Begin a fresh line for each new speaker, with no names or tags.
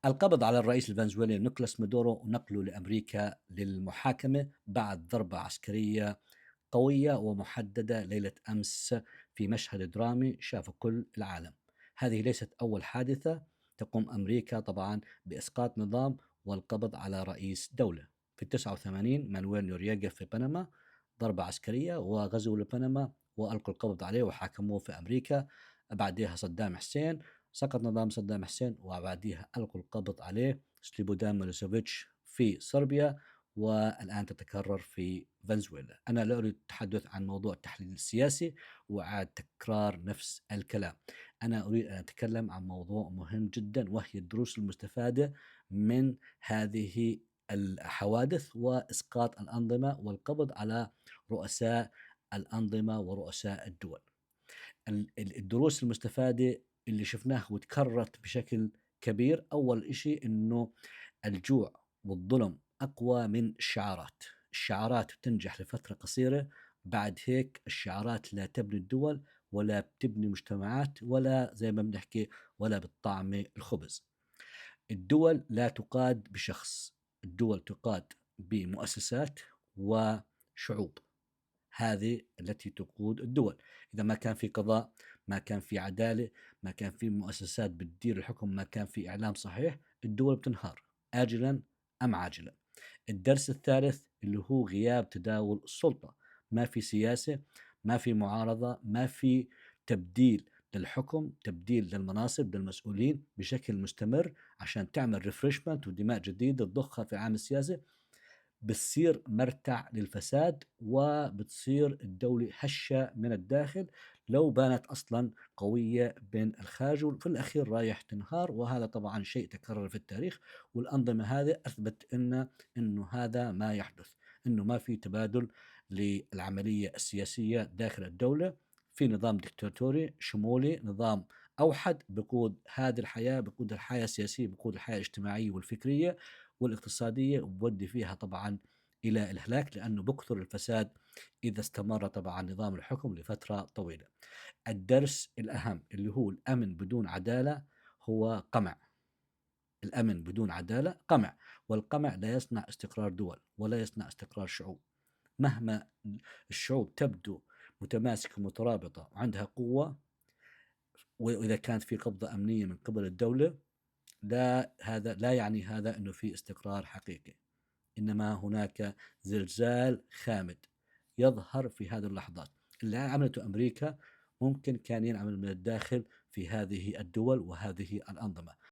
القبض على الرئيس الفنزويلي نيكولاس مادورو ونقله لأمريكا للمحاكمة بعد ضربة عسكرية قوية ومحددة ليلة أمس في مشهد درامي شاف كل العالم. هذه ليست أول حادثة تقوم أمريكا طبعا بإسقاط نظام والقبض على رئيس دولة. في 89 مانويل نورييغا في بنما ضربة عسكرية وغزو لبنما وألقوا القبض عليه وحاكموه في أمريكا. بعدها صدام حسين، سقط نظام صدام حسين وبعدها ألقوا القبض عليه سليبودان ميلوسيفيتش في صربيا، والآن تتكرر في فنزويلا. أنا لا أريد التحدث عن موضوع التحليل السياسي وإعادة تكرار نفس الكلام. أنا أريد أن أتكلم عن موضوع مهم جدا، وهي الدروس المستفادة من هذه الحوادث وإسقاط الأنظمة والقبض على رؤساء الأنظمة ورؤساء الدول. الدروس المستفادة اللي شفناها وتكررت بشكل كبير، أول إشي أنه الجوع والظلم أقوى من الشعارات. الشعارات بتنجح لفترة قصيرة، بعد هيك الشعارات لا تبني الدول ولا بتبني مجتمعات ولا زي ما بنحكي ولا بتطعم الخبز. الدول لا تقاد بشخص، الدول تقاد بمؤسسات وشعوب، هذه التي تقود الدول. إذا ما كان في قضاء، ما كان في عدالة، ما كان في مؤسسات بتدير الحكم، ما كان في إعلام صحيح، الدول بتنهار آجلا أم عاجلا. الدرس الثالث اللي هو غياب تداول السلطة. ما في سياسة، ما في معارضة، ما في تبديل للحكم، تبديل للمناصب للمسؤولين بشكل مستمر عشان تعمل ريفرشمنت ودماء جديدة تضخها في عام السياسة. بتصير مرتع للفساد وبتصير الدولة هشة من الداخل لو بانت أصلا قوية بين الخارج، وفي الأخير رايح تنهار. وهذا طبعا شيء تكرر في التاريخ، والأنظمة هذه أثبت إنه هذا ما يحدث، إنه ما في تبادل للعملية السياسية داخل الدولة. في نظام ديكتاتوري شمولي، نظام أوحد بقود هذه الحياة، بقود الحياة السياسية، بقود الحياة الاجتماعية والفكرية والاقتصادية، وبودي فيها طبعا إلى الهلاك، لأنه بكثر الفساد إذا استمر طبعا نظام الحكم لفترة طويلة. الدرس الأهم اللي هو الأمن بدون عدالة هو قمع. الأمن بدون عدالة قمع، والقمع لا يصنع استقرار دول ولا يصنع استقرار شعوب. مهما الشعوب تبدو متماسكة مترابطة وعندها قوة، وإذا كانت في قبضة أمنية من قبل الدولة، لا، هذا لا يعني هذا أنه في استقرار حقيقي. إنما هناك زلزال خامد يظهر في هذه اللحظات. اللي عملته أمريكا ممكن كان ينعمل من الداخل في هذه الدول وهذه الأنظمة.